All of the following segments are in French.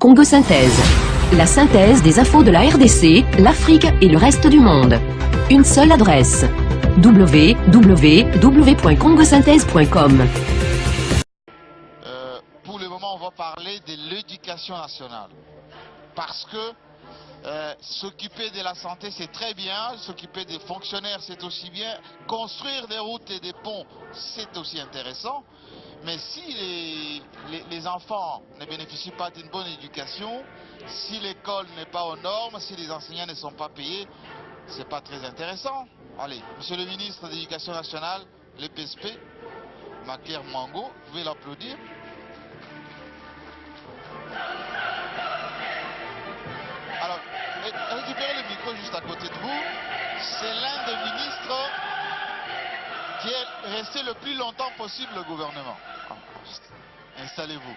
Congo Synthèse. La synthèse des infos de la RDC, l'Afrique et le reste du monde. Une seule adresse. www.congosynthèse.com. Pour le moment, on va parler de l'éducation nationale. Parce que s'occuper de la santé, c'est très bien. S'occuper des fonctionnaires, c'est aussi bien. Construire des routes et des ponts, c'est aussi intéressant. Mais si les enfants ne bénéficient pas d'une bonne éducation, si l'école n'est pas aux normes, si les enseignants ne sont pas payés, c'est pas très intéressant. Allez, monsieur le ministre de l'Éducation nationale, le PSP, Maker Mango, vous pouvez l'applaudir. Alors, récupérez le micro juste à côté de vous. C'est l'un des ministres qui est resté le plus longtemps possible au gouvernement. Installez-vous.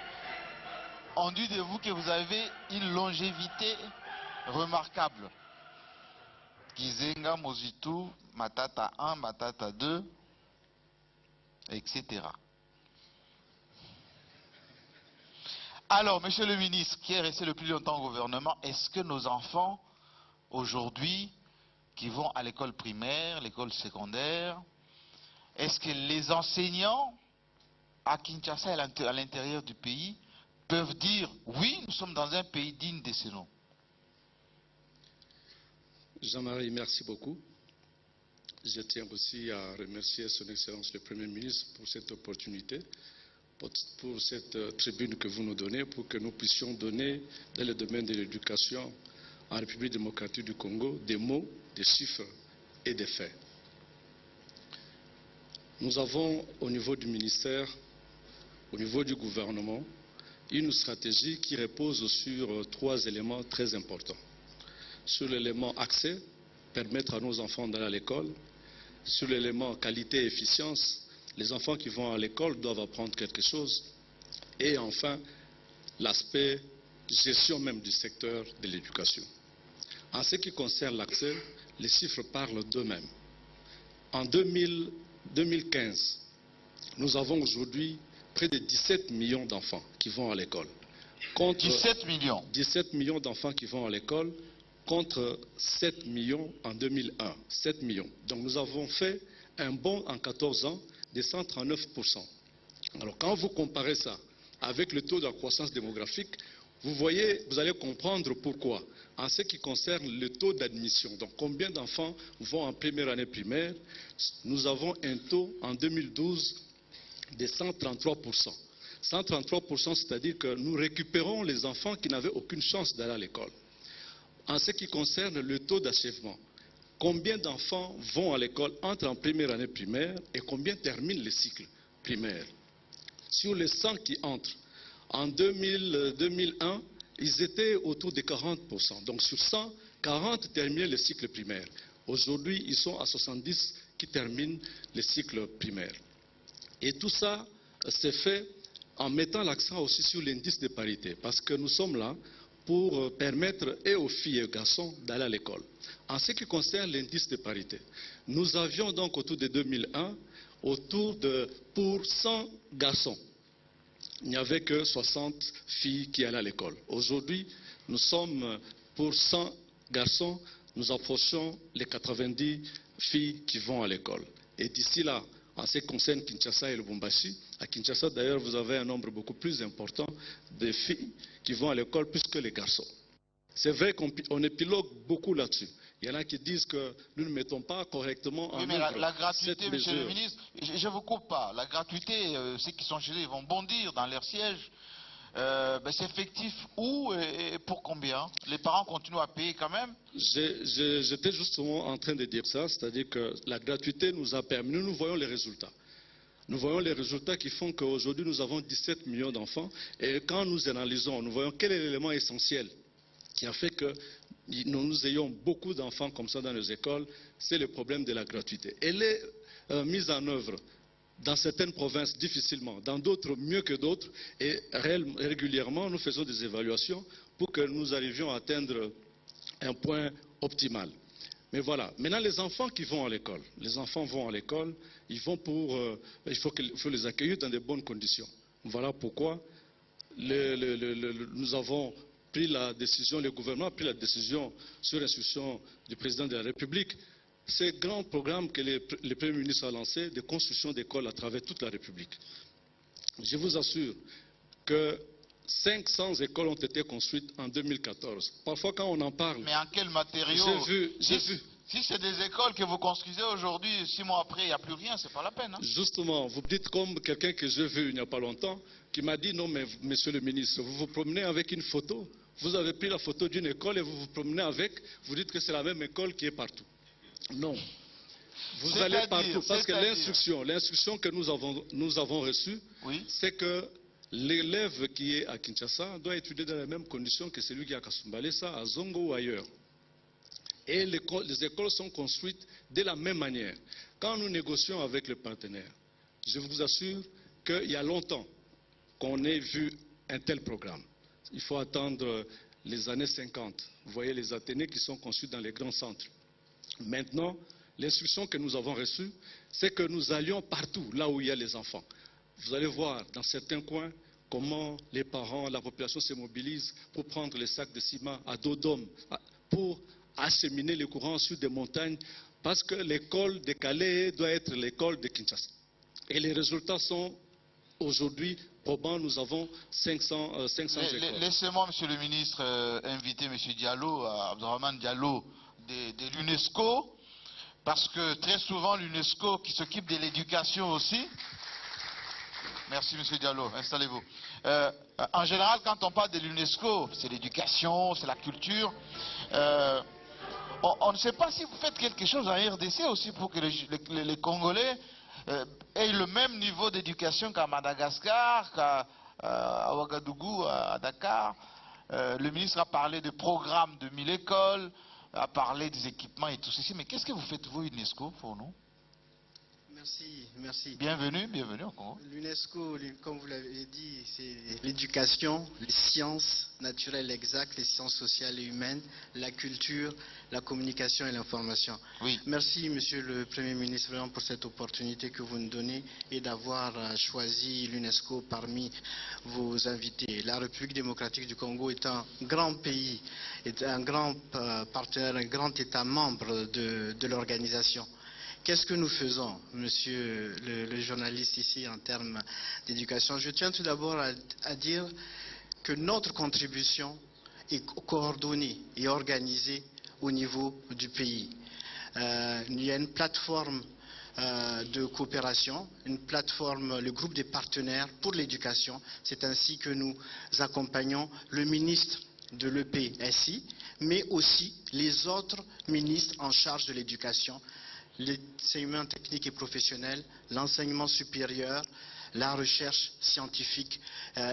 On dit de vous que vous avez une longévité remarquable. Kizenga, Mozitu, Matata 1, Matata 2, etc. Alors, monsieur le ministre, qui est resté le plus longtemps au gouvernement, est-ce que nos enfants, aujourd'hui, qui vont à l'école primaire, l'école secondaire, est-ce que les enseignants à Kinshasa et à l'intérieur du pays peuvent dire oui, nous sommes dans un pays digne de ce nom? Jean-Marie, merci beaucoup. Je tiens aussi à remercier Son Excellence le Premier ministre pour cette opportunité, pour cette tribune que vous nous donnez, pour que nous puissions donner dans le domaine de l'éducation en République démocratique du Congo des mots, des chiffres et des faits. Nous avons au niveau du ministère, au niveau du gouvernement, une stratégie qui repose sur 3 éléments très importants. Sur l'élément accès, permettre à nos enfants d'aller à l'école. Sur l'élément qualité et efficience, les enfants qui vont à l'école doivent apprendre quelque chose. Et enfin, l'aspect gestion même du secteur de l'éducation. En ce qui concerne l'accès, les chiffres parlent d'eux-mêmes. En 2015, nous avons aujourd'hui près de 17 millions d'enfants qui vont à l'école. 17 millions. 17 millions d'enfants qui vont à l'école contre 7 millions en 2001. 7 millions. Donc nous avons fait un bond en 14 ans de 139%. Alors quand vous comparez ça avec le taux de la croissance démographique, vous voyez, vous allez comprendre pourquoi. En ce qui concerne le taux d'admission, donc combien d'enfants vont en première année primaire, nous avons un taux en 2012 de 133%. 133%, c'est-à-dire que nous récupérons les enfants qui n'avaient aucune chance d'aller à l'école. En ce qui concerne le taux d'achèvement, combien d'enfants vont à l'école, entrent en première année primaire et combien terminent le cycle primaire? Sur les 100 qui entrent, en 2001, ils étaient autour de 40%. Donc sur 100, 40 terminaient le cycle primaire. Aujourd'hui, ils sont à 70 qui terminent le cycle primaire. Et tout ça s'est fait en mettant l'accent aussi sur l'indice de parité, parce que nous sommes là pour permettre et aux filles et aux garçons d'aller à l'école. En ce qui concerne l'indice de parité, nous avions donc autour de 2001, pour 100 garçons, il n'y avait que 60 filles qui allaient à l'école. Aujourd'hui, nous sommes pour 100 garçons, nous approchons les 90 filles qui vont à l'école. Et d'ici là, en ce qui concerne Kinshasa et Lubumbashi, à Kinshasa d'ailleurs, vous avez un nombre beaucoup plus important de filles qui vont à l'école plus que les garçons. C'est vrai qu'on épilogue beaucoup là-dessus. Il y en a qui disent que nous ne mettons pas correctement en œuvre la gratuité, cette monsieur mesure. le ministre, je ne vous coupe pas. La gratuité, ceux qui sont chez eux, ils vont bondir dans leur siège. C'est effectif où et pour combien? Les parents continuent à payer quand même? J'étais justement en train de dire ça, c'est-à-dire que la gratuité nous a permis, nous voyons les résultats. Nous voyons les résultats qui font qu'aujourd'hui nous avons 17 millions d'enfants et quand nous analysons, nous voyons quel est l'élément essentiel qui a fait que nous ayons beaucoup d'enfants comme ça dans nos écoles, c'est le problème de la gratuité. Elle est mise en œuvre dans certaines provinces difficilement, dans d'autres mieux que d'autres, et régulièrement nous faisons des évaluations pour que nous arrivions à atteindre un point optimal. Mais voilà, maintenant les enfants qui vont à l'école, les enfants vont à l'école, il faut les accueillir dans de bonnes conditions. Voilà pourquoi nous avons pris la décision, le gouvernement a pris la décision sur instruction du président de la République, ce grand programme que le Premier ministre a lancé de construction d'écoles à travers toute la République. Je vous assure que 500 écoles ont été construites en 2014. Parfois, quand on en parle... Mais en quel matériau? J'ai vu. Si c'est des écoles que vous construisez aujourd'hui, 6 mois après, il n'y a plus rien, c'est pas la peine. Hein? Justement, vous dites comme quelqu'un que j'ai vu il n'y a pas longtemps, qui m'a dit, non mais monsieur le ministre, vous vous promenez avec une photo, vous avez pris la photo d'une école et vous vous promenez avec, vous dites que c'est la même école qui est partout. Non. Vous allez partout, parce que l'instruction que nous avons reçue, oui, c'est que l'élève qui est à Kinshasa doit étudier dans les mêmes conditions que celui qui est à Kasumbalesa, à Zongo ou ailleurs. Et les écoles sont construites de la même manière. Quand nous négocions avec le partenaire, je vous assure qu'il y a longtemps qu'on ait vu un tel programme. Il faut attendre les années 50. Vous voyez les Athénées qui sont conçus dans les grands centres. Maintenant, l'instruction que nous avons reçue, c'est que nous allions partout, là où il y a les enfants. Vous allez voir dans certains coins comment les parents, la population se mobilise pour prendre les sacs de ciment à dos d'homme, pour acheminer les courants sur des montagnes, parce que l'école de Calais doit être l'école de Kinshasa. Et les résultats sont aujourd'hui probants, nous avons 500 écoles. Laissez-moi, monsieur le ministre, inviter monsieur Diallo, Abdourahmane Diallo, de l'UNESCO, parce que très souvent l'UNESCO qui s'occupe de l'éducation aussi. Merci monsieur Diallo, installez-vous. En général, quand on parle de l'UNESCO, c'est l'éducation, c'est la culture. On ne sait pas si vous faites quelque chose en RDC aussi pour que les Congolais aient le même niveau d'éducation qu'à Madagascar, qu'à Ouagadougou, à Dakar. Le ministre a parlé de programmes de 1000 écoles, a parlé des équipements et tout ceci. Mais qu'est-ce que vous faites, vous, UNESCO, pour nous? Merci. Bienvenue au Congo. L'UNESCO, comme vous l'avez dit, c'est l'éducation, les sciences naturelles exactes, les sciences sociales et humaines, la culture, la communication et l'information. Oui. Merci, monsieur le Premier ministre, vraiment pour cette opportunité que vous nous donnez et d'avoir choisi l'UNESCO parmi vos invités. La République démocratique du Congo est un grand pays, est un grand partenaire, un grand État membre de l'organisation. Qu'est-ce que nous faisons, monsieur le journaliste ici, en termes d'éducation? Je tiens tout d'abord à dire que notre contribution est coordonnée et organisée au niveau du pays. Il y a une plateforme de coopération, une plateforme, le groupe des partenaires pour l'éducation. C'est ainsi que nous accompagnons le ministre de l'EPSI, mais aussi les autres ministres en charge de l'éducation, l'enseignement technique et professionnel, l'enseignement supérieur, la recherche scientifique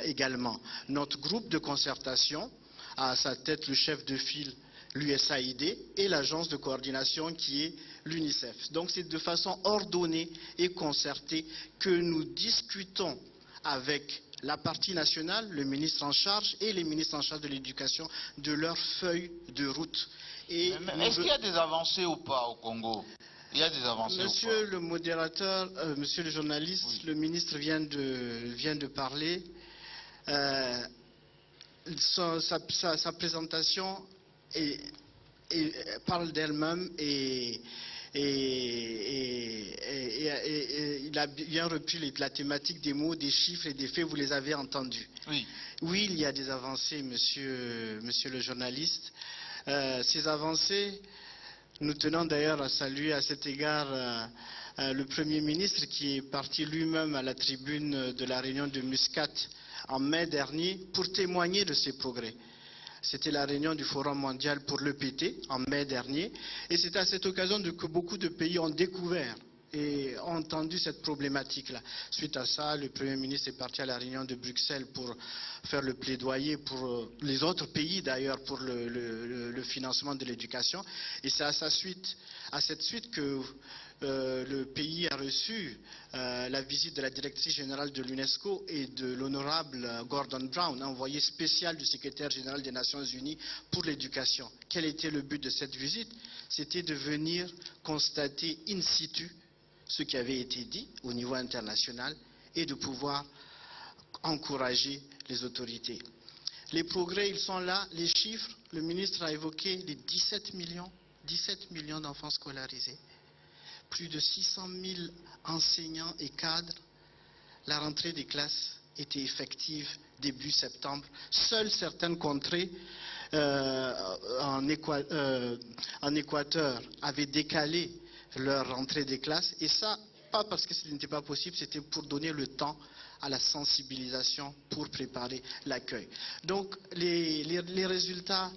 également. Notre groupe de concertation a à sa tête le chef de file, l'USAID, et l'agence de coordination qui est l'UNICEF. Donc c'est de façon ordonnée et concertée que nous discutons avec la partie nationale, le ministre en charge et les ministres en charge de l'éducation de leur feuille de route. Est-ce qu'il y a des avancées ou pas au Congo? Il y a des avancées. Monsieur le modérateur, monsieur le journaliste, oui. Le ministre vient de parler. Sa présentation parle d'elle-même et il a bien repris la thématique des mots, des chiffres et des faits, vous les avez entendus. Oui. Oui, il y a des avancées, monsieur le journaliste. Ces avancées... Nous tenons d'ailleurs à saluer à cet égard le Premier ministre qui est parti lui-même à la tribune de la réunion de Muscat en mai dernier pour témoigner de ces progrès. C'était la réunion du Forum mondial pour l'EPT en mai dernier et c'est à cette occasion que beaucoup de pays ont découvert et ont entendu cette problématique-là. Suite à ça, le Premier ministre est parti à la réunion de Bruxelles pour faire le plaidoyer pour les autres pays d'ailleurs pour le financement de l'éducation. Et c'est à cette suite que le pays a reçu la visite de la directrice générale de l'UNESCO et de l'honorable Gordon Brown, envoyé spécial du secrétaire général des Nations Unies pour l'éducation. Quel était le but de cette visite? C'était de venir constater in situ ce qui avait été dit au niveau international et de pouvoir encourager les autorités. Les progrès, ils sont là. Les chiffres, le ministre a évoqué les 17 millions d'enfants scolarisés. Plus de 600 000 enseignants et cadres. La rentrée des classes était effective début septembre. Seules certaines contrées en Équateur avaient décalé leur rentrée des classes. Et ça, pas parce que ce n'était pas possible, c'était pour donner le temps à la sensibilisation pour préparer l'accueil. Donc les résultats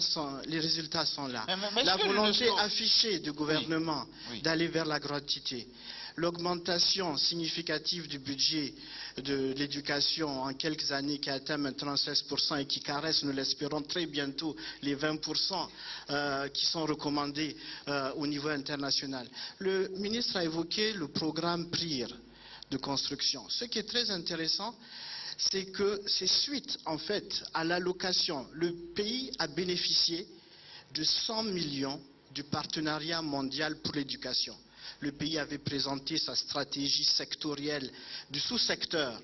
sont là. La volonté affichée du gouvernement d'aller vers la gratuité, l'augmentation significative du budget de l'éducation en quelques années qui atteint maintenant 16% et qui caresse, nous l'espérons très bientôt, les 20% qui sont recommandés au niveau international. Le ministre a évoqué le programme PRIR de construction. Ce qui est très intéressant, c'est que c'est suite en fait à l'allocation. Le pays a bénéficié de 100 millions du partenariat mondial pour l'éducation. Le pays avait présenté sa stratégie sectorielle du sous-secteur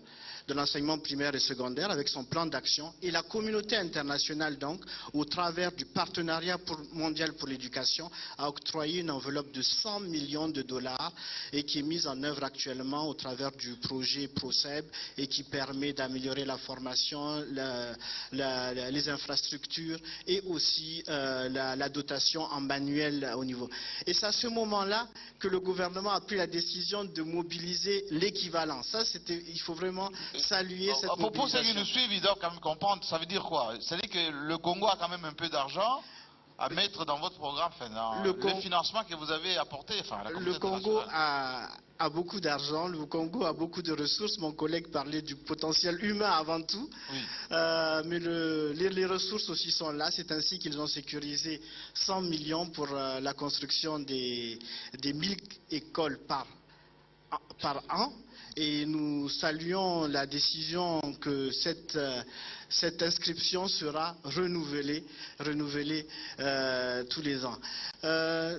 de l'enseignement primaire et secondaire avec son plan d'action, et la communauté internationale donc, au travers du partenariat mondial pour l'éducation, a octroyé une enveloppe de 100 millions de dollars et qui est mise en œuvre actuellement au travers du projet PROCEB et qui permet d'améliorer la formation, les infrastructures et aussi la dotation en manuel au niveau. Et c'est à ce moment-là que le gouvernement a pris la décision de mobiliser l'équivalent. Ça, il faut vraiment saluer cette mobilisation. Pour ceux qui nous suivent, ils doivent quand même comprendre, ça veut dire quoi? C'est-à-dire que le Congo a quand même un peu d'argent à mettre dans votre programme, dans le financement que vous avez apporté. Le Congo a beaucoup d'argent, le Congo a beaucoup de ressources. Mon collègue parlait du potentiel humain avant tout. Oui. Mais les ressources aussi sont là. C'est ainsi qu'ils ont sécurisé 100 millions pour la construction des 1000 écoles par an. Et nous saluons la décision que cette inscription sera renouvelée tous les ans.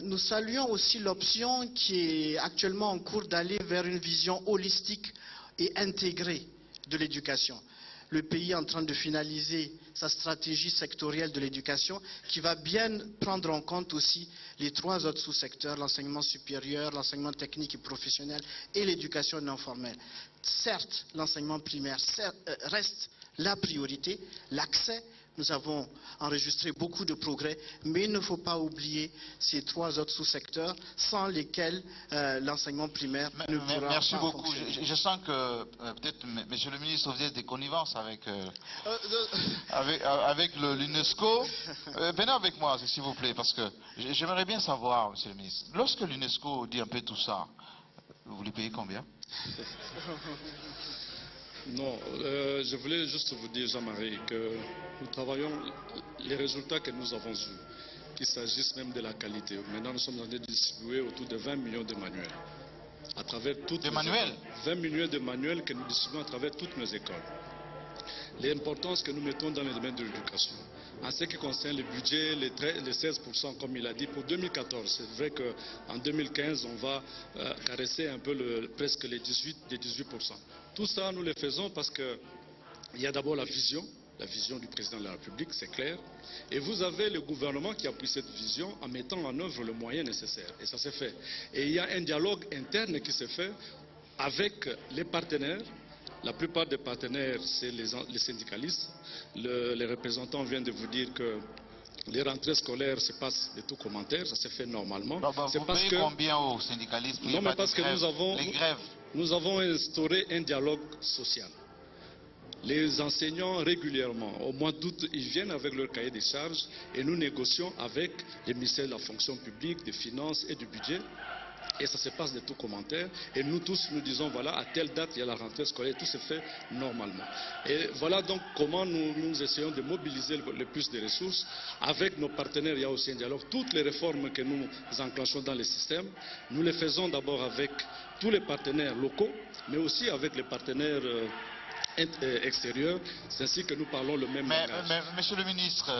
Nous saluons aussi l'option qui est actuellement en cours d'aller vers une vision holistique et intégrée de l'éducation. Le pays est en train de finaliser sa stratégie sectorielle de l'éducation qui va bien prendre en compte aussi les 3 autres sous-secteurs, l'enseignement supérieur, l'enseignement technique et professionnel et l'éducation non formelle. Certes, l'enseignement primaire reste la priorité, l'accès. Nous avons enregistré beaucoup de progrès, mais il ne faut pas oublier ces 3 autres sous-secteurs sans lesquels l'enseignement primaire ne pourra pas Merci beaucoup. fonctionner. Je sens que, peut-être, monsieur le ministre, vous êtes des connivences avec l'UNESCO. Venez avec moi, s'il vous plaît, parce que j'aimerais bien savoir, monsieur le ministre, lorsque l'UNESCO dit un peu tout ça, vous lui payez combien? Non, je voulais juste vous dire, Jean-Marie, que nous travaillons les résultats que nous avons eus, qu'il s'agisse même de la qualité. Maintenant, nous sommes en train de distribuer autour de 20 millions de manuels. À travers toutes nos écoles. 20 millions de manuels que nous distribuons à travers toutes nos écoles. L'importance que nous mettons dans le domaine de l'éducation. En ce qui concerne le budget, les 16%, comme il a dit, pour 2014, c'est vrai qu'en 2015, on va caresser un peu presque les 18%. Tout ça, nous le faisons parce qu'il y a d'abord la vision du président de la République, c'est clair. Et vous avez le gouvernement qui a pris cette vision en mettant en œuvre le moyen nécessaire. Et ça s'est fait. Et il y a un dialogue interne qui s'est fait avec les partenaires. La plupart des partenaires, c'est les syndicalistes. Les représentants viennent de vous dire que les rentrées scolaires se passent de tout commentaire, ça se fait normalement. Vous payez combien aux syndicalistes? Non, mais parce que nous avons instauré un dialogue social. Les enseignants régulièrement, au mois d'août, ils viennent avec leur cahier des charges et nous négocions avec les ministères de la fonction publique, des finances et du budget. Et ça se passe de tout commentaire. Et nous tous, nous disons, voilà, à telle date, il y a la rentrée scolaire, tout se fait normalement. Et voilà donc comment nous essayons de mobiliser le plus de ressources. Avec nos partenaires, il y a aussi un dialogue. Toutes les réformes que nous enclenchons dans le système, nous les faisons d'abord avec tous les partenaires locaux, mais aussi avec les partenaires extérieurs. C'est ainsi que nous parlons le même langage. Mais monsieur le ministre,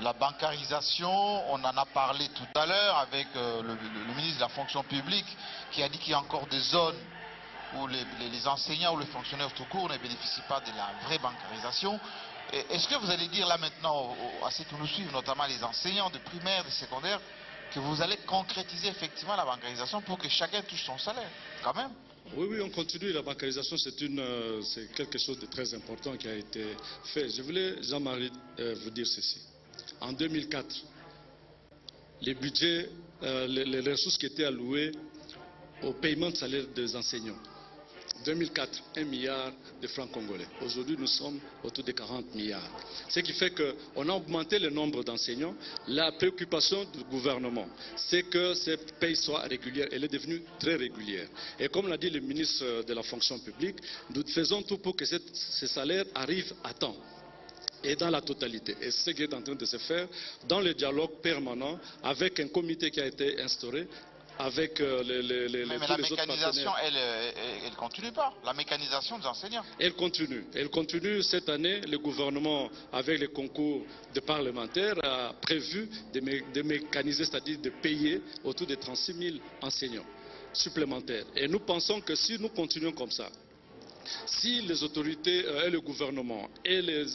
la bancarisation, on en a parlé tout à l'heure avec le ministre de la fonction publique qui a dit qu'il y a encore des zones où les enseignants ou les fonctionnaires tout court ne bénéficient pas de la vraie bancarisation. Est-ce que vous allez dire là maintenant à ceux qui nous suivent, notamment les enseignants de primaire, de secondaire, que vous allez concrétiser effectivement la bancarisation pour que chacun touche son salaire, quand même? Oui, on continue. La bancarisation, c'est quelque chose de très important qui a été fait. Je voulais, Jean-Marie, vous dire ceci. En 2004, les budgets, les ressources qui étaient allouées au paiement de salaire des enseignants, 2004, 1 milliard de francs congolais. Aujourd'hui, nous sommes autour de 40 milliards. Ce qui fait qu'on a augmenté le nombre d'enseignants. La préoccupation du gouvernement, c'est que cette paye soit régulière. Elle est devenue très régulière. Et comme l'a dit le ministre de la fonction publique, nous faisons tout pour que ces salaires arrivent à temps et dans la totalité. Et c'est ce qui est en train de se faire dans le dialogue permanent avec un comité qui a été instauré avec mais la mécanisation, elle continue pas. La mécanisation des enseignants. Elle continue. Cette année, le gouvernement, avec les concours de parlementaires, a prévu de mécaniser, c'est-à-dire de payer autour de 36 000 enseignants supplémentaires. Et nous pensons que si nous continuons comme ça, si les autorités et le gouvernement et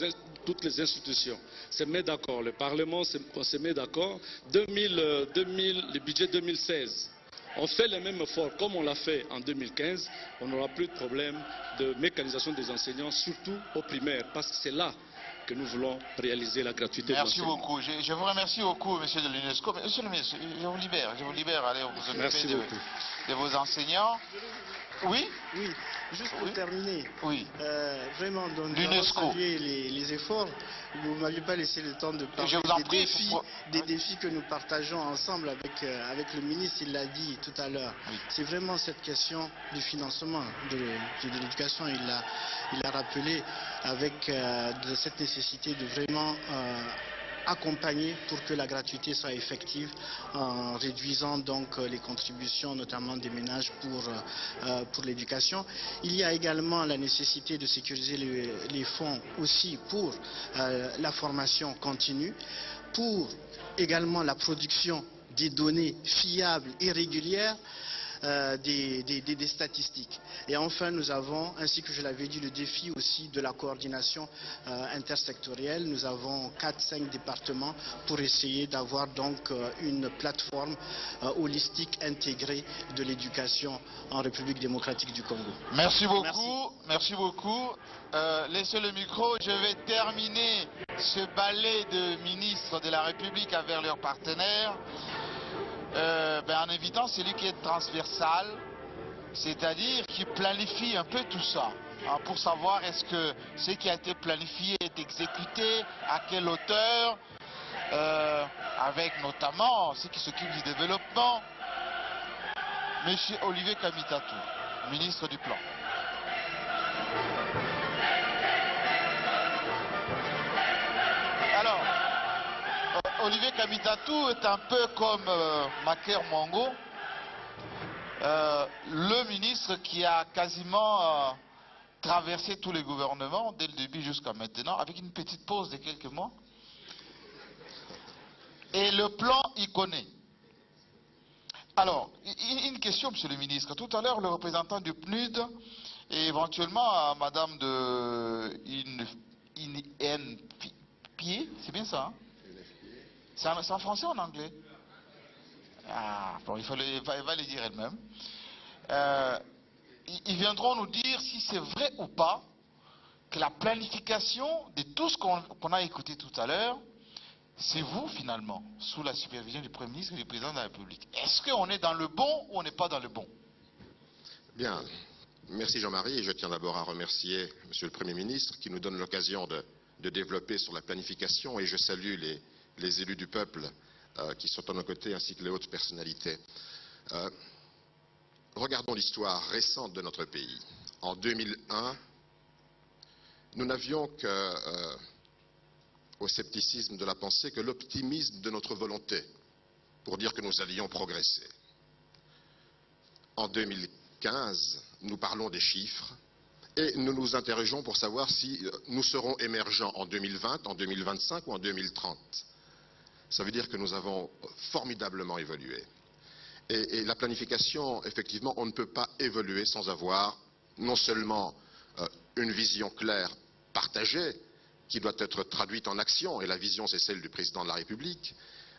toutes les institutions se mettent d'accord, le Parlement se met d'accord, le budget 2016, on fait les mêmes efforts comme on l'a fait en 2015, on n'aura plus de problème de mécanisation des enseignants, surtout au primaire, parce que c'est là que nous voulons réaliser la gratuité de l'enseignement. Merci beaucoup. Je vous remercie beaucoup, monsieur de l'UNESCO. Monsieur le ministre, je vous libère. Allez, vous occupez de vos enseignants. Oui. Juste pour terminer, vraiment, donc, l'UNESCO. Les efforts, vous ne m'avez pas laissé le temps de parler des défis que nous partageons ensemble avec le ministre, il l'a dit tout à l'heure. Oui. C'est vraiment cette question du financement de l'éducation, il l'a rappelé avec cette nécessité de vraiment accompagner pour que la gratuité soit effective en réduisant donc les contributions notamment des ménages pour l'éducation. Il y a également la nécessité de sécuriser les fonds aussi pour la formation continue, pour également la production des données fiables et régulières, des statistiques. Et enfin, nous avons, ainsi que je l'avais dit, le défi aussi de la coordination intersectorielle. Nous avons 4-5 départements pour essayer d'avoir donc une plateforme holistique intégrée de l'éducation en République démocratique du Congo. Merci beaucoup. Laissez le micro. Je vais terminer ce ballet de ministres de la République vers leurs partenaires. En évitant celui qui est transversal, c'est-à-dire qui planifie un peu tout ça, pour savoir est-ce que ce qui a été planifié est exécuté, à quelle hauteur, avec notamment ceux qui s'occupent du développement, M. Olivier Kamitatou, ministre du Plan. Alors, Olivier Kamitatou est un peu comme Maker Mongo, le ministre qui a quasiment traversé tous les gouvernements, dès le début jusqu'à maintenant, avec une petite pause de quelques mois. Et le plan, il connaît. Alors, une question, monsieur le ministre. Tout à l'heure, le représentant du PNUD et éventuellement Madame de INFP, c'est bien ça, hein? C'est en français ou en anglais? Bon, elle va le dire elle-même. Ils viendront nous dire si c'est vrai ou pas que la planification de tout ce qu'on a écouté tout à l'heure, c'est vous finalement, sous la supervision du Premier ministre et du Président de la République. Est-ce qu'on est dans le bon ou on n'est pas dans le bon? Bien. Merci Jean-Marie. Et je tiens d'abord à remercier Monsieur le Premier ministre qui nous donne l'occasion de développer sur la planification, et je salue les élus du peuple qui sont à nos côtés, ainsi que les hautes personnalités. Regardons l'histoire récente de notre pays. En 2001, nous n'avions qu'au scepticisme de la pensée que l'optimisme de notre volonté pour dire que nous allions progresser. En 2015, nous parlons des chiffres et nous nous interrogeons pour savoir si nous serons émergents en 2020, en 2025 ou en 2030. Ça veut dire que nous avons formidablement évolué. Et la planification, effectivement, on ne peut pas évoluer sans avoir non seulement une vision claire, partagée, qui doit être traduite en action, et la vision c'est celle du président de la République,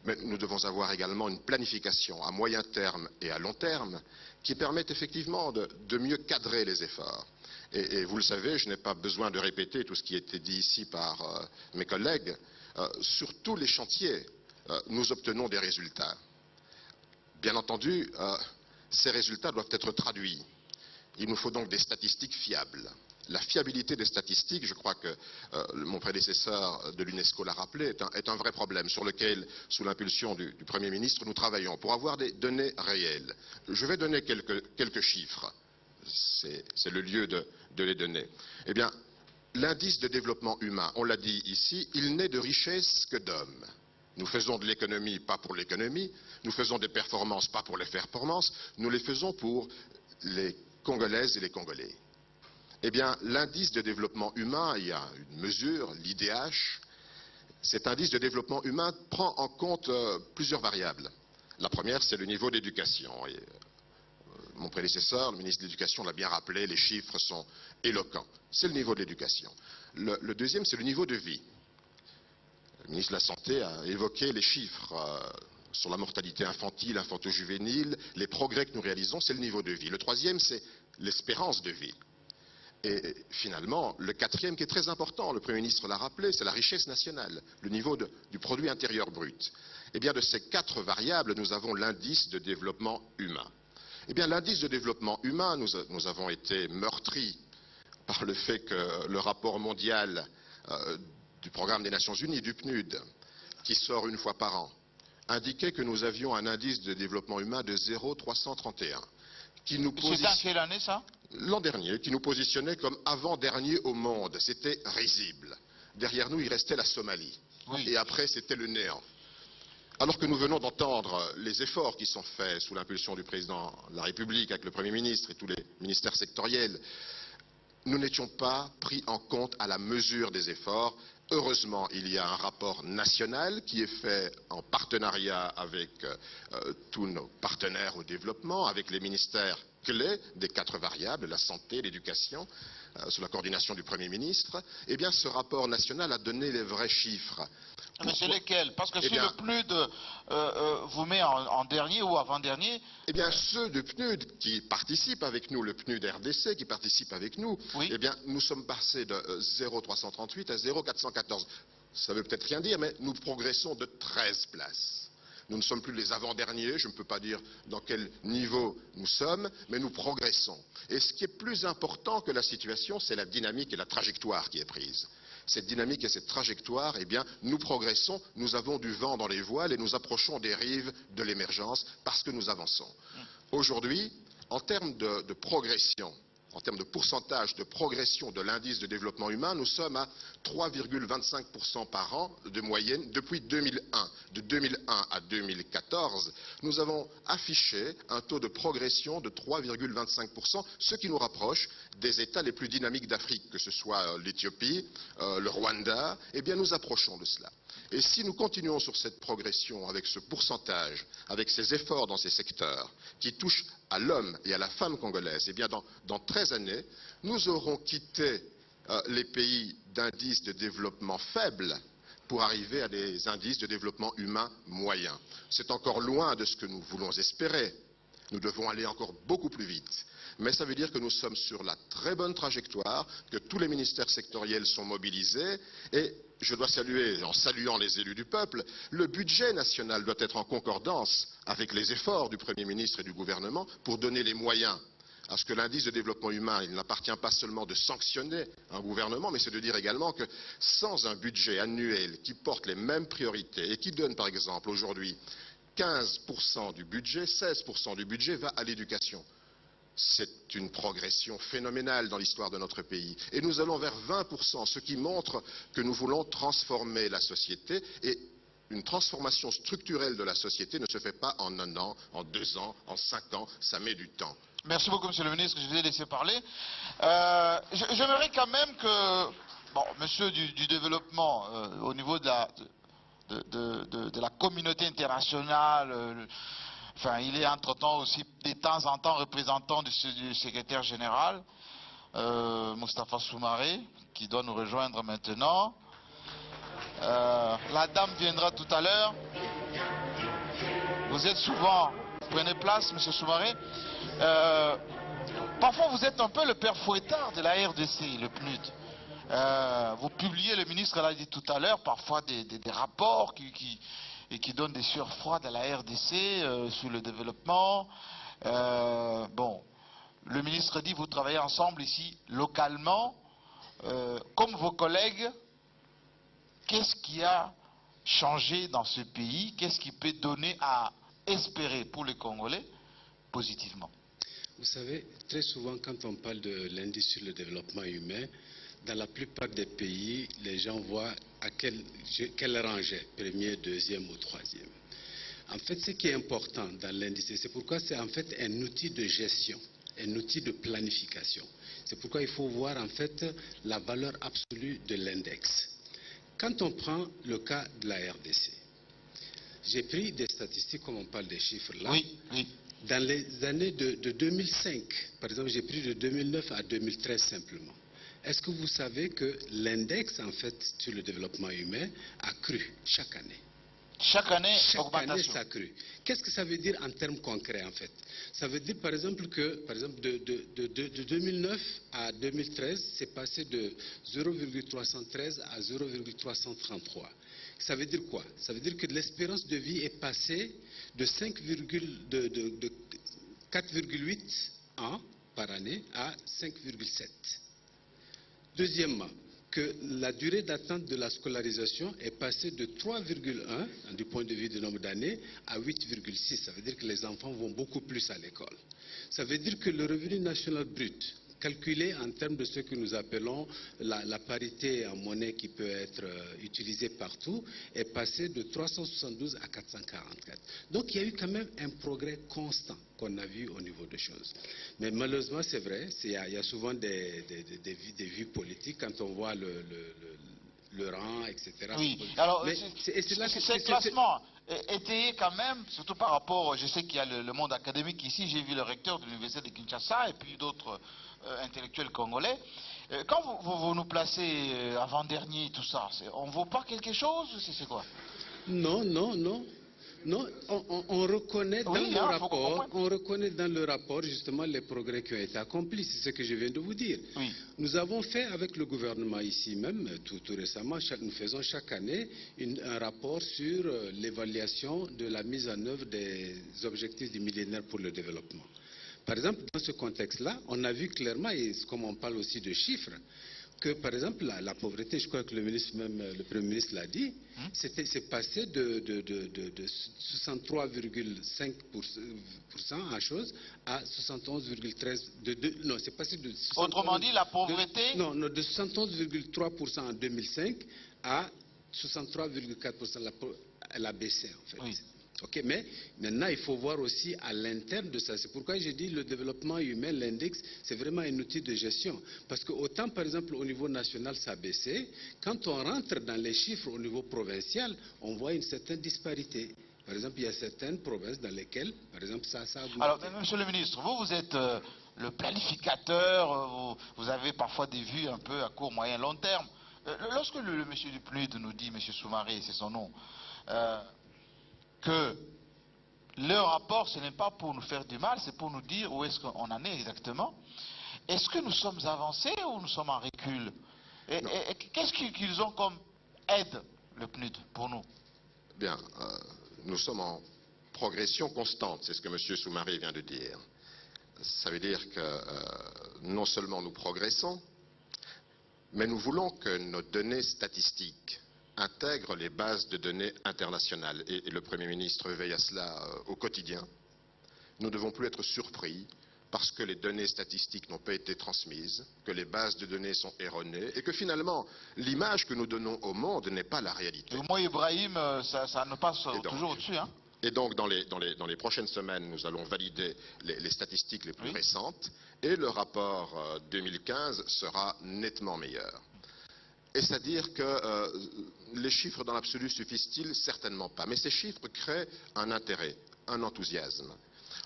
mais nous devons avoir également une planification à moyen terme et à long terme qui permettent effectivement de mieux cadrer les efforts. Et vous le savez, je n'ai pas besoin de répéter tout ce qui a été dit ici par mes collègues. Sur tous les chantiers, nous obtenons des résultats. Bien entendu, ces résultats doivent être traduits. Il nous faut donc des statistiques fiables. La fiabilité des statistiques, je crois que mon prédécesseur de l'UNESCO l'a rappelé, est un vrai problème sur lequel, sous l'impulsion du Premier ministre, nous travaillons pour avoir des données réelles. Je vais donner quelques chiffres. C'est le lieu de les donner. Eh bien, l'indice de développement humain, on l'a dit ici, il n'est de richesse que d'hommes. Nous faisons de l'économie pas pour l'économie, nous faisons des performances pas pour les performances, nous les faisons pour les Congolaises et les Congolais. Eh bien, l'indice de développement humain, il y a une mesure, l'IDH. Cet indice de développement humain prend en compte plusieurs variables. La première, c'est le niveau d'éducation. Mon prédécesseur, le ministre de l'Éducation, l'a bien rappelé, les chiffres sont éloquents. C'est le niveau de l'éducation. Le deuxième, c'est le niveau de vie. Le ministre de la Santé a évoqué les chiffres sur la mortalité infantile, infanto-juvénile, les progrès que nous réalisons, c'est le niveau de vie. Le troisième, c'est l'espérance de vie. Et finalement, le quatrième qui est très important, le Premier ministre l'a rappelé, c'est la richesse nationale, le niveau du produit intérieur brut. Eh bien, de ces 4 variables, nous avons l'indice de développement humain. Eh bien, l'indice de développement humain, nous avons été meurtris par le fait que le rapport mondial du Programme des Nations Unies, du PNUD, qui sort une fois par an, indiquait que nous avions un indice de développement humain de 0,331. C'est dans quelle année ça? L'an dernier, qui nous positionnait comme avant-dernier au monde. C'était risible. Derrière nous, il restait la Somalie. Oui. Et après, c'était le néant. Alors que nous venons d'entendre les efforts qui sont faits sous l'impulsion du président de la République, avec le Premier ministre et tous les ministères sectoriels, nous n'étions pas pris en compte à la mesure des efforts. Heureusement, il y a un rapport national qui est fait en partenariat avec tous nos partenaires au développement, avec les ministères clés des 4 variables, la santé, l'éducation, sous la coordination du Premier ministre. Eh bien, ce rapport national a donné les vrais chiffres. Mais c'est lesquels? Parce que si le PNUD vous met en dernier ou avant-dernier... Eh bien, ceux du PNUD qui participent avec nous, le PNUD RDC qui participe avec nous, oui. Eh bien, nous sommes passés de 0,338 à 0,414. Ça ne veut peut-être rien dire, mais nous progressons de 13 places. Nous ne sommes plus les avant-derniers, je ne peux pas dire dans quel niveau nous sommes, mais nous progressons. Et ce qui est plus important que la situation, c'est la dynamique et la trajectoire qui est prise. Cette dynamique et cette trajectoire, eh bien, nous progressons, nous avons du vent dans les voiles et nous approchons des rives de l'émergence parce que nous avançons. Aujourd'hui, en termes de progression, en termes de pourcentage de progression de l'indice de développement humain, nous sommes à 3,25% par an de moyenne depuis 2001. De 2001 à 2014, nous avons affiché un taux de progression de 3,25%, ce qui nous rapproche des États les plus dynamiques d'Afrique, que ce soit l'Éthiopie, le Rwanda. Eh bien, nous approchons de cela. Et si nous continuons sur cette progression avec ce pourcentage, avec ces efforts dans ces secteurs qui touchent à l'homme et à la femme congolaise, eh bien dans 13 années, nous aurons quitté les pays d'indices de développement faibles pour arriver à des indices de développement humain moyens. C'est encore loin de ce que nous voulons espérer. Nous devons aller encore beaucoup plus vite. Mais ça veut dire que nous sommes sur la très bonne trajectoire, que tous les ministères sectoriels sont mobilisés et je dois saluer, en saluant les élus du peuple, le budget national doit être en concordance avec les efforts du Premier ministre et du gouvernement pour donner les moyens à ce que l'indice de développement humain, il n'appartient pas seulement de sanctionner un gouvernement, mais c'est de dire également que sans un budget annuel qui porte les mêmes priorités et qui donne par exemple aujourd'hui 15% du budget, 16% du budget va à l'éducation. C'est une progression phénoménale dans l'histoire de notre pays. Et nous allons vers 20%, ce qui montre que nous voulons transformer la société. Et une transformation structurelle de la société ne se fait pas en 1 an, en 2 ans, en 5 ans. Ça met du temps. Merci beaucoup, Monsieur le Ministre. Je vous ai laissé parler. J'aimerais quand même que, bon, Monsieur du développement, au niveau de la communauté internationale, enfin, il est entre-temps aussi de temps en temps représentant du secrétaire général. Moustapha Soumaré, qui doit nous rejoindre maintenant. La dame viendra tout à l'heure. Vous êtes souvent... Prenez place, M. Soumaré. Parfois, vous êtes un peu le père fouettard de la RDC, le PNUD. Vous publiez, le ministre l'a dit tout à l'heure, parfois des rapports qui donnent des sueurs froides à la RDC sur le développement. Bon, le ministre dit, vous travaillez ensemble ici, localement, comme vos collègues. Qu'est-ce qui a changé dans ce pays? Qu'est-ce qui peut donner à espérer pour les Congolais positivement? Vous savez, très souvent quand on parle de l'indice sur le développement humain, dans la plupart des pays, les gens voient à quelle rangée, premier, deuxième ou troisième. En fait, ce qui est important dans l'indice, c'est pourquoi c'est en fait un outil de gestion, un outil de planification. C'est pourquoi il faut voir en fait la valeur absolue de l'index. Quand on prend le cas de la RDC, j'ai pris des statistiques, comme on parle des chiffres là. Oui, oui. Dans les années de 2005, par exemple, j'ai pris de 2009 à 2013 simplement. Est-ce que vous savez que l'index, en fait, sur le développement humain a cru chaque année? Chaque année, augmentation. Année, ça a cru. Qu'est-ce que ça veut dire en termes concrets, en fait? Ça veut dire, par exemple, que de 2009 à 2013, c'est passé de 0,313 à 0,333. Ça veut dire quoi? Ça veut dire que l'espérance de vie est passée de 4,8 ans par année à 5,7. Deuxièmement, que la durée d'attente de la scolarisation est passée de 3,1 du point de vue du nombre d'années à 8,6. Ça veut dire que les enfants vont beaucoup plus à l'école. Ça veut dire que le revenu national brut, calculé en termes de ce que nous appelons la parité en monnaie qui peut être utilisée partout, est passé de 372 à 444. Donc il y a eu quand même un progrès constant qu'on a vu au niveau des choses. Mais malheureusement, c'est vrai, il y a souvent des vues politiques quand on voit le rang, etc. Oui, alors ce classement étayé quand même, surtout par rapport, je sais qu'il y a le monde académique ici, j'ai vu le recteur de l'université de Kinshasa et puis d'autres intellectuels congolais. Quand vous nous placez avant-dernier, tout ça, on ne vaut pas quelque chose? C'est quoi? Non, non, non. Non, on reconnaît dans le rapport, on reconnaît dans le rapport justement les progrès qui ont été accomplis, c'est ce que je viens de vous dire. Oui. Nous avons fait avec le gouvernement ici même, tout récemment, nous faisons chaque année un rapport sur l'évaluation de la mise en œuvre des objectifs du millénaire pour le développement. Par exemple, dans ce contexte-là, on a vu clairement, et comme on parle aussi de chiffres, que par exemple la pauvreté, je crois que le Premier ministre l'a dit, c'est passé de 63,5% en chose à 71,13%. Non, c'est passé de... Autrement dit, la pauvreté... Non, de 71,3% en 2005 à 63,4%. Elle a baissé en fait. Oui. Ok, mais maintenant, il faut voir aussi à l'interne de ça. C'est pourquoi j'ai dit le développement humain, l'index, c'est vraiment un outil de gestion. Parce que autant, par exemple, au niveau national, ça a baissé, quand on rentre dans les chiffres au niveau provincial, on voit une certaine disparité. Par exemple, il y a certaines provinces dans lesquelles, par exemple, ça a augmenté. Alors, monsieur le ministre, vous êtes le planificateur, vous avez parfois des vues un peu à court, moyen, long terme. Lorsque le monsieur du PNUD nous dit, monsieur Soumaré, c'est son nom, que le rapport, ce n'est pas pour nous faire du mal, c'est pour nous dire où est-ce qu'on en est exactement. Est-ce que nous sommes avancés ou nous sommes en recul? Et qu'est-ce qu'ils ont comme aide, le PNUD, pour nous? Bien, nous sommes en progression constante, c'est ce que M. Soumaré vient de dire. Ça veut dire que non seulement nous progressons, mais nous voulons que nos données statistiques intègrent les bases de données internationales. Et le Premier ministre veille à cela au quotidien. Nous ne devons plus être surpris parce que les données statistiques n'ont pas été transmises, que les bases de données sont erronées et que finalement, l'image que nous donnons au monde n'est pas la réalité. Moi, Ibrahim, ça ne passe toujours au-dessus. Hein. Et donc, dans les prochaines semaines, nous allons valider les statistiques les plus récentes et le rapport 2015 sera nettement meilleur. Et c'est-à-dire que les chiffres dans l'absolu suffisent-ils? Certainement pas. Mais ces chiffres créent un intérêt, un enthousiasme.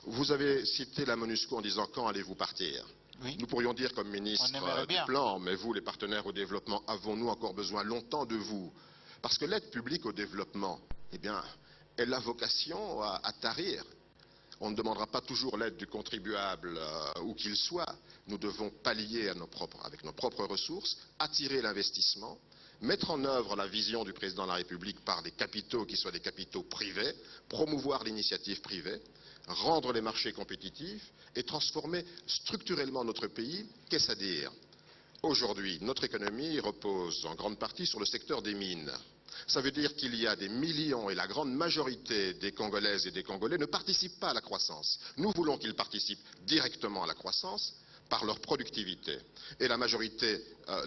Vous avez cité la MONUSCO en disant quand allez-vous partir? Oui. Nous pourrions dire comme ministre du Plan, mais vous, les partenaires au développement, avons-nous encore besoin longtemps de vous? Parce que l'aide publique au développement, eh bien, elle a vocation à tarir. On ne demandera pas toujours l'aide du contribuable où qu'il soit. Nous devons pallier avec nos propres ressources, attirer l'investissement, mettre en œuvre la vision du président de la République par des capitaux qui soient des capitaux privés, promouvoir l'initiative privée, rendre les marchés compétitifs et transformer structurellement notre pays. Qu'est-ce à dire? Aujourd'hui, notre économie repose en grande partie sur le secteur des mines. Ça veut dire qu'il y a des millions, et la grande majorité des Congolaises et des Congolais ne participent pas à la croissance. Nous voulons qu'ils participent directement à la croissance par leur productivité. Et la majorité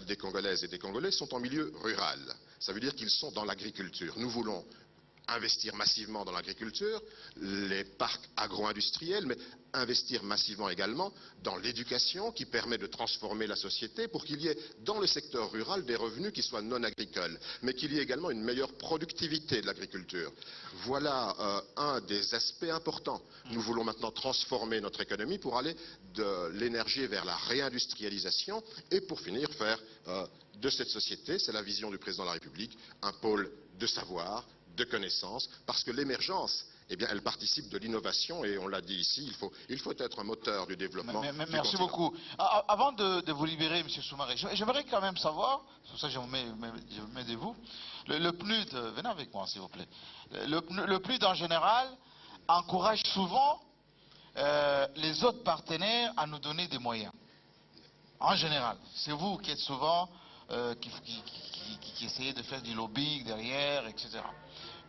des Congolaises et des Congolais sont en milieu rural. Ça veut dire qu'ils sont dans l'agriculture. Nous voulons investir massivement dans l'agriculture, les parcs agro-industriels, mais investir massivement également dans l'éducation qui permet de transformer la société pour qu'il y ait dans le secteur rural des revenus qui soient non agricoles, mais qu'il y ait également une meilleure productivité de l'agriculture. Voilà un des aspects importants. Nous voulons maintenant transformer notre économie pour aller de l'énergie vers la réindustrialisation et pour finir faire de cette société, c'est la vision du président de la République, un pôle de savoir, de connaissances, parce que l'émergence, eh bien, elle participe de l'innovation et on l'a dit ici, il faut être un moteur du développement. Merci beaucoup. Avant de vous libérer, M. Soumaré, j'aimerais quand même savoir, c'est pour ça que je me mets de vous, le PNUD, venez avec moi s'il vous plaît, le PNUD en général encourage souvent les autres partenaires à nous donner des moyens. En général, c'est vous qui êtes souvent, qui essayez de faire du lobbying derrière, etc.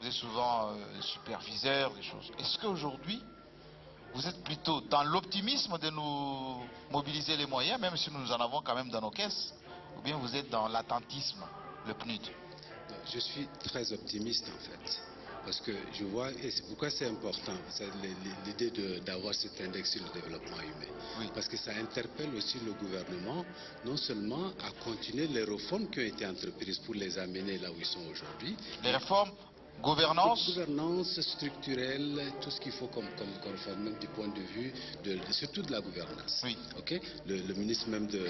Vous êtes souvent superviseur, des choses. Est-ce qu'aujourd'hui, vous êtes plutôt dans l'optimisme de nous mobiliser les moyens, même si nous en avons quand même dans nos caisses, ou bien vous êtes dans l'attentisme, le PNUD? Je suis très optimiste en fait. Parce que je vois, et c'est pourquoi c'est important, l'idée d'avoir cet index sur le développement humain. Oui. Parce que ça interpelle aussi le gouvernement, non seulement à continuer les réformes qui ont été entreprises pour les amener là où ils sont aujourd'hui. Les réformes, gouvernance structurelle, tout ce qu'il faut comme réforme, même du point de vue, surtout de la gouvernance. Oui. Okay? Le ministre même de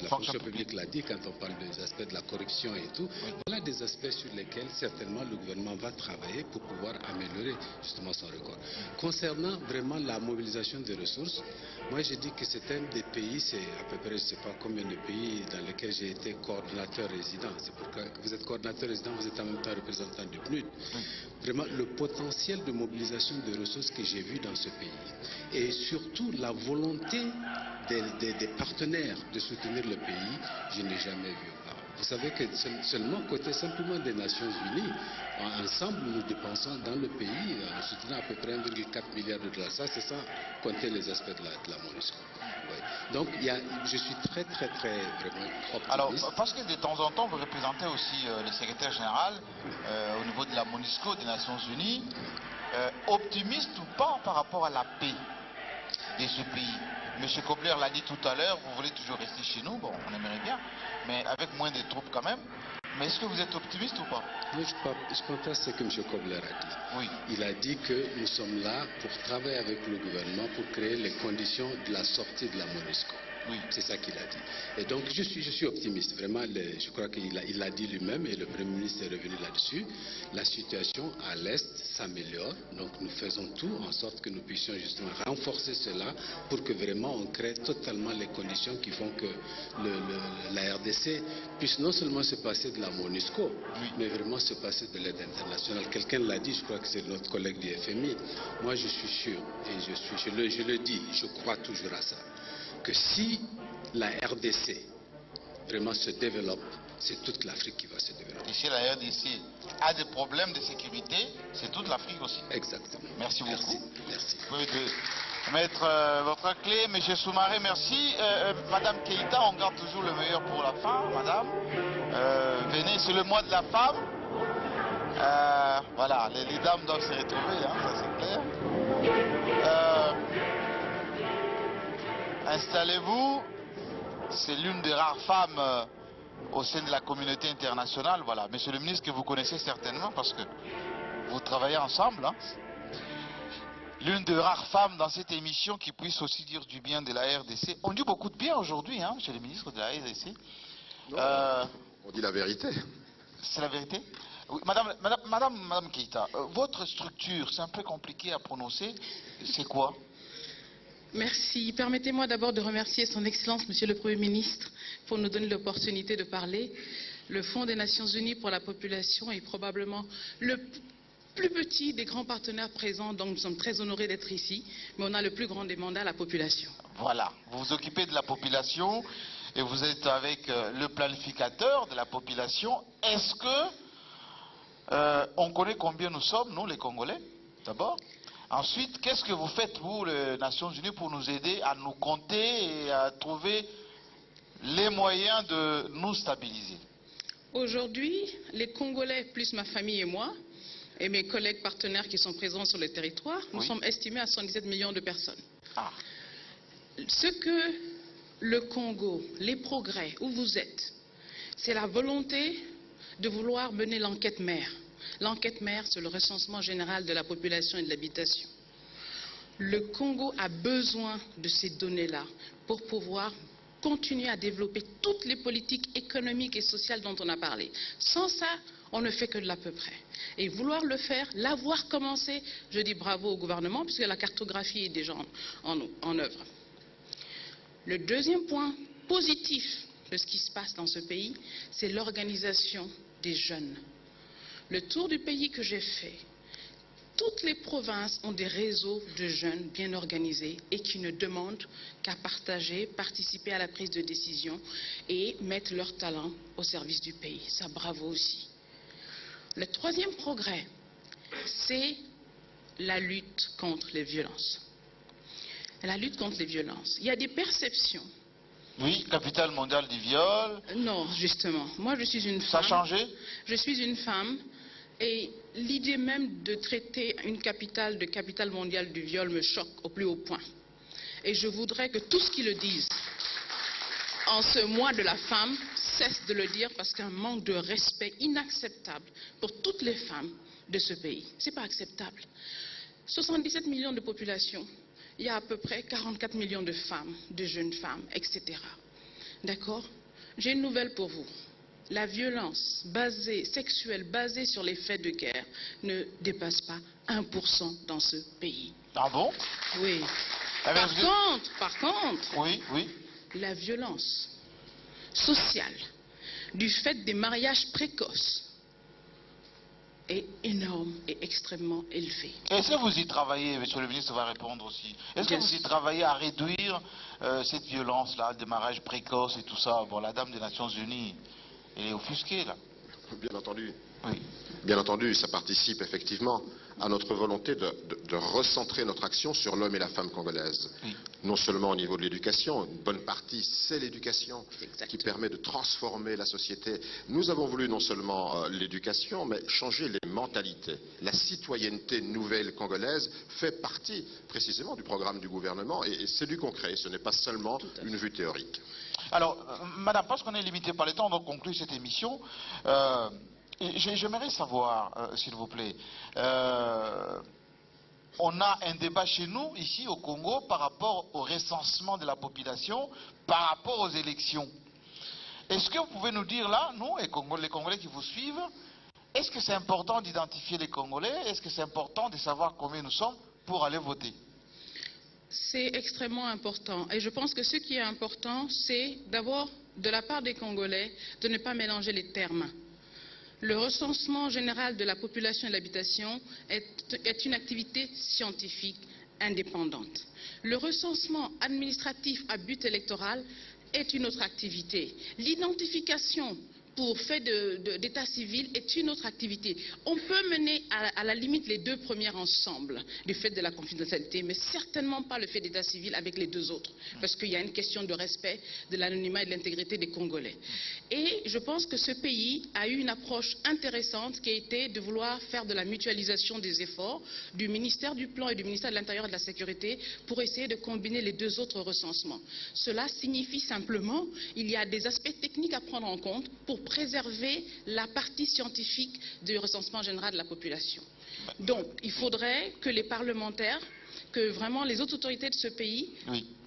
la fonction publique l'a dit quand on parle des aspects de la corruption et tout. Oui. Voilà des aspects sur lesquels certainement le gouvernement va travailler pour pouvoir améliorer justement son record. Concernant vraiment la mobilisation des ressources, moi j'ai dit que c'est un des pays, c'est à peu près je ne sais pas combien de pays dans lesquels j'ai été coordonnateur résident. C'est pourquoi vous êtes coordonnateur résident, vous êtes en même temps représentant du PNUD. Vraiment le potentiel de mobilisation de ressources que j'ai vu dans ce pays et surtout la volonté des partenaires de soutenir le pays, je n'ai jamais vu auparavant. Vous savez que seulement côté simplement des Nations Unies, ensemble nous dépensons dans le pays en soutenant à peu près 1,4 milliard de dollars. Ça c'est sans compter les aspects de la MONUSCO. Oui. Donc je suis très vraiment optimiste. Alors parce que de temps en temps vous représentez aussi le secrétaire général au niveau de la MONUSCO des Nations Unies, optimiste ou pas par rapport à la paix de ce pays. M. Kobler l'a dit tout à l'heure, vous voulez toujours rester chez nous, bon on aimerait bien, mais avec moins de troupes quand même. Mais est-ce que vous êtes optimiste ou pas? Moi, je partage ce que M. Kobler a dit. Oui. Il a dit que nous sommes là pour travailler avec le gouvernement pour créer les conditions de la sortie de la MONUSCO. Oui. C'est ça qu'il a dit. Et donc, je suis optimiste. Vraiment, je crois qu'il l'a dit lui-même et le Premier ministre est revenu là-dessus. La situation à l'Est s'améliore. Donc, nous faisons tout en sorte que nous puissions justement renforcer cela pour que vraiment on crée totalement les conditions qui font que la RDC puisse non seulement se passer de la MONUSCO, oui, mais vraiment se passer de l'aide internationale. Quelqu'un l'a dit, je crois que c'est notre collègue du FMI. Moi, je suis sûr, et je le dis, je crois toujours à ça, que si la RDC vraiment se développe, c'est toute l'Afrique qui va se développer. Et si la RDC a des problèmes de sécurité, c'est toute l'Afrique aussi. Exactement. Merci beaucoup. Merci. Vous pouvez mettre votre clé, M. Soumaré, merci. Madame Keïta, on garde toujours le meilleur pour la fin, madame. Venez, c'est le mois de la femme. Voilà, les dames doivent se retrouver, hein, ça c'est clair. Installez-vous. C'est l'une des rares femmes au sein de la communauté internationale. Voilà, monsieur le ministre, que vous connaissez certainement parce que vous travaillez ensemble. Hein. l'une des rares femmes dans cette émission qui puisse aussi dire du bien de la RDC. On dit beaucoup de bien aujourd'hui, hein, chez les ministres de la RDC. On dit la vérité. C'est la vérité? Oui, Madame Keïta, votre structure, c'est un peu compliqué à prononcer. C'est quoi? Merci. Permettez-moi d'abord de remercier Son Excellence, Monsieur le Premier ministre, pour nous donner l'opportunité de parler. Le Fonds des Nations Unies pour la population est probablement le plus petit des grands partenaires présents, donc nous sommes très honorés d'être ici, mais on a le plus grand des mandats, la population. Voilà, vous vous occupez de la population et vous êtes avec le planificateur de la population. Est-ce que on connaît combien nous sommes, nous les Congolais, d'abord? Ensuite, qu'est-ce que vous faites, vous, les Nations Unies, pour nous aider à nous compter et à trouver les moyens de nous stabiliser? Aujourd'hui, les Congolais, plus ma famille et moi, et mes collègues partenaires qui sont présents sur le territoire, nous sommes estimés à 117 millions de personnes. Ah. Ce que le Congo, les progrès, où vous êtes, c'est la volonté de vouloir mener l'enquête mère. L'enquête mère, c'est le recensement général de la population et de l'habitation. Le Congo a besoin de ces données-là pour pouvoir continuer à développer toutes les politiques économiques et sociales dont on a parlé. Sans ça, on ne fait que de l'à peu près. Et vouloir le faire, l'avoir commencé, je dis bravo au gouvernement, puisque la cartographie est déjà en œuvre. Le deuxième point positif de ce qui se passe dans ce pays, c'est l'organisation des jeunes. Le tour du pays que j'ai fait, toutes les provinces ont des réseaux de jeunes bien organisés et qui ne demandent qu'à partager, participer à la prise de décision et mettre leur talent au service du pays. Ça, bravo aussi. Le troisième progrès, c'est la lutte contre les violences. La lutte contre les violences. Il y a des perceptions. Oui, capitale mondiale du viol. Non, justement. Moi, je suis une femme. Ça a changé? Je suis une femme. Et l'idée même de traiter une capitale de capitale mondiale du viol me choque au plus haut point. Et je voudrais que tous qui le disent en ce mois de la femme cessent de le dire parce qu'un manque de respect inacceptable pour toutes les femmes de ce pays. Ce n'est pas acceptable. 77 millions de population, il y a à peu près 44 millions de femmes, de jeunes femmes, etc. D'accord? J'ai une nouvelle pour vous. La violence sexuelle basée sur les faits de guerre ne dépasse pas 1% dans ce pays. Ah bon? Oui. Par contre, oui, la violence sociale du fait des mariages précoces est énorme et extrêmement élevée. Est-ce que vous y travaillez, monsieur le ministre va répondre aussi, est-ce que vous y travaillez à réduire cette violence-là, des mariages précoces et tout ça? Bon, la dame des Nations Unies, elle est offusquée, là. Bien entendu. Oui. Bien entendu, ça participe effectivement à notre volonté de recentrer notre action sur l'homme et la femme congolaise. Oui. Non seulement au niveau de l'éducation, une bonne partie, c'est l'éducation qui permet de transformer la société. Nous avons voulu non seulement l'éducation, mais changer les mentalités. La citoyenneté nouvelle congolaise fait partie précisément du programme du gouvernement et c'est du concret, ce n'est pas seulement une vue théorique. Alors, madame, parce qu'on est limité par le temps, on va conclure cette émission. J'aimerais savoir, s'il vous plaît, on a un débat chez nous, ici au Congo, par rapport au recensement de la population, par rapport aux élections. Est-ce que vous pouvez nous dire là, nous, les Congolais qui vous suivent, est-ce que c'est important d'identifier les Congolais? Est-ce que c'est important de savoir combien nous sommes pour aller voter? C'est extrêmement important. Et je pense que ce qui est important, c'est d'abord, de la part des Congolais, de ne pas mélanger les termes. Le recensement général de la population et de l'habitation est une activité scientifique indépendante. Le recensement administratif à but électoral est une autre activité. L'identification pour fait d'état civil est une autre activité. On peut mener à la limite les deux premières ensemble du fait de la confidentialité, mais certainement pas le fait d'état civil avec les deux autres, parce qu'il y a une question de respect de l'anonymat et de l'intégrité des Congolais. Et je pense que ce pays a eu une approche intéressante qui a été de vouloir faire de la mutualisation des efforts du ministère du Plan et du ministère de l'Intérieur et de la Sécurité pour essayer de combiner les deux autres recensements. Cela signifie simplement qu'il y a des aspects techniques à prendre en compte pour préserver la partie scientifique du recensement général de la population. Donc, il faudrait que les parlementaires que vraiment les autres autorités de ce pays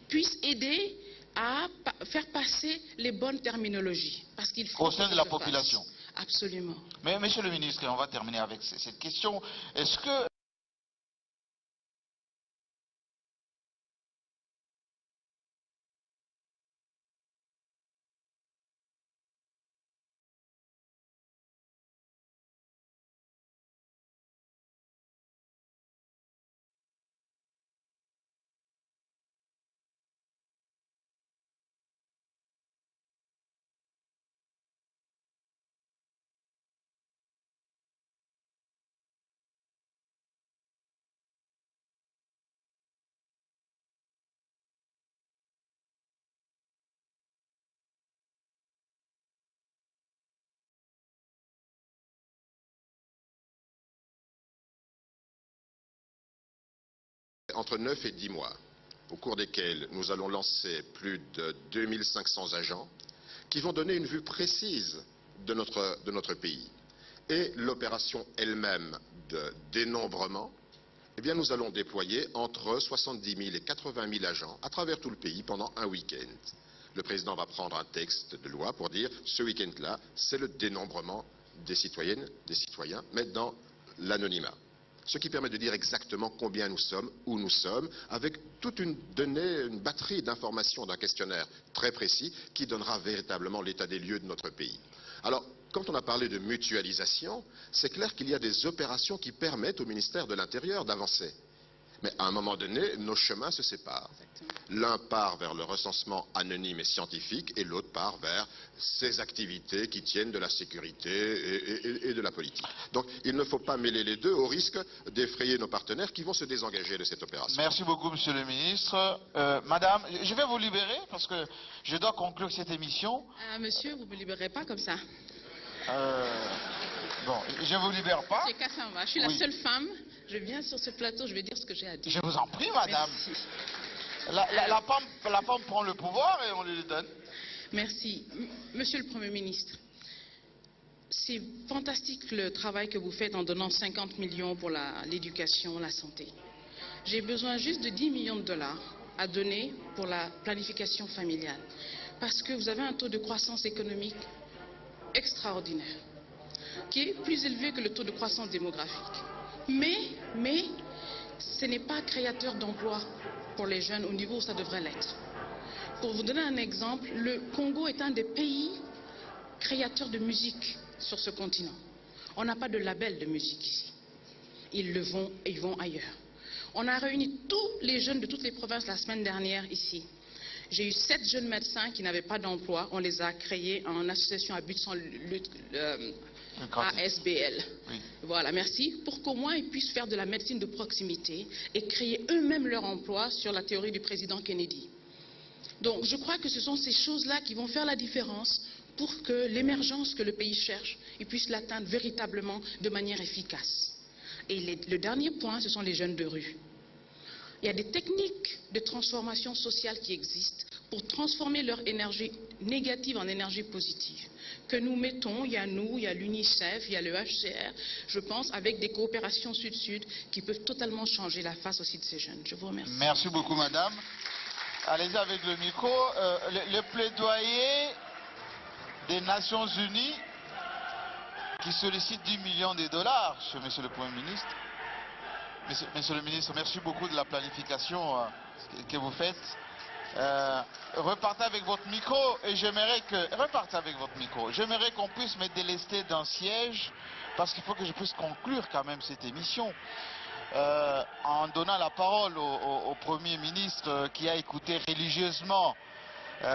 puissent aider à faire passer les bonnes terminologies. Parce qu'il faut au sein de la population. Absolument. Mais monsieur le ministre, on va terminer avec cette question. Est-ce que entre 9 et 10 mois, au cours desquels nous allons lancer plus de 2500 agents qui vont donner une vue précise de notre pays. Et l'opération elle-même de dénombrement, eh bien, nous allons déployer entre 70 000 et 80 000 agents à travers tout le pays pendant un week-end. Le président va prendre un texte de loi pour dire ce week-end-là, c'est le dénombrement des citoyennes, des citoyens, mais dans l'anonymat. Ce qui permet de dire exactement combien nous sommes, où nous sommes, avec toute une donnée, une batterie d'informations d'un questionnaire très précis qui donnera véritablement l'état des lieux de notre pays. Alors, quand on a parlé de mutualisation, c'est clair qu'il y a des opérations qui permettent au ministère de l'Intérieur d'avancer. Mais à un moment donné, nos chemins se séparent. L'un part vers le recensement anonyme et scientifique et l'autre part vers ces activités qui tiennent de la sécurité et de la politique. Donc il ne faut pas mêler les deux au risque d'effrayer nos partenaires qui vont se désengager de cette opération. Merci beaucoup, monsieur le ministre. Madame, je vais vous libérer parce que je dois conclure cette émission. Monsieur, vous ne me libérez pas comme ça. Bon, je ne vous libère pas. C'est Kassamba, je suis la seule femme. Je viens sur ce plateau, je vais dire ce que j'ai à dire. Je vous en prie, madame. Merci. La femme prend le pouvoir et on lui le donne. Merci. Monsieur le Premier ministre, c'est fantastique le travail que vous faites en donnant 50 millions pour l'éducation, la santé. J'ai besoin juste de 10 millions de dollars à donner pour la planification familiale. Parce que vous avez un taux de croissance économique extraordinaire, qui est plus élevé que le taux de croissance démographique. Mais ce n'est pas créateur d'emplois pour les jeunes au niveau où ça devrait l'être. Pour vous donner un exemple, le Congo est un des pays créateurs de musique sur ce continent. On n'a pas de label de musique ici. Ils vont ailleurs. On a réuni tous les jeunes de toutes les provinces la semaine dernière ici. J'ai eu 7 jeunes médecins qui n'avaient pas d'emploi. On les a créés en association à but sans ASBL. Oui. Voilà, merci. Pour qu'au moins ils puissent faire de la médecine de proximité et créer eux-mêmes leur emploi sur la théorie du président Kennedy. Donc je crois que ce sont ces choses-là qui vont faire la différence pour que l'émergence que le pays cherche, il puisse l'atteindre véritablement de manière efficace. Et le dernier point, ce sont les jeunes de rue. Il y a des techniques de transformation sociale qui existent pour transformer leur énergie négative en énergie positive. Que nous mettons, il y a nous, il y a l'UNICEF, il y a le HCR, je pense, avec des coopérations sud-sud qui peuvent totalement changer la face aussi de ces jeunes. Je vous remercie. Merci beaucoup, madame. Allez-y avec le micro. Le plaidoyer des Nations Unies qui sollicite 10 millions de dollars chez monsieur le Premier ministre. Monsieur le ministre, merci beaucoup de la planification que vous faites. Repartez avec votre micro et j'aimerais qu'on puisse me délester d'un siège parce qu'il faut que je puisse conclure quand même cette émission en donnant la parole au Premier ministre qui a écouté religieusement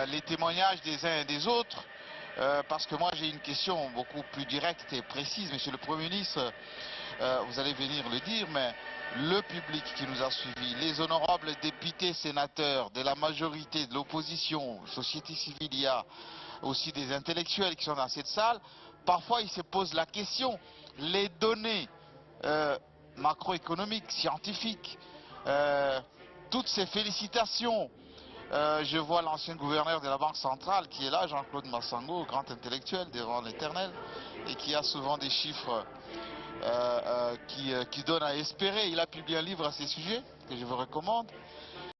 les témoignages des uns et des autres. Parce que moi j'ai une question beaucoup plus directe et précise, monsieur le Premier ministre, vous allez venir le dire, mais le public qui nous a suivis, les honorables députés, sénateurs de la majorité, de l'opposition, société civile, il y a aussi des intellectuels qui sont dans cette salle, parfois ils se posent la question, les données macroéconomiques, scientifiques, toutes ces félicitations. Je vois l'ancien gouverneur de la Banque centrale qui est là, Jean-Claude Massango, grand intellectuel devant l'éternel, et qui a souvent des chiffres qui donnent à espérer. Il a publié un livre à ces sujets. que je vous recommande,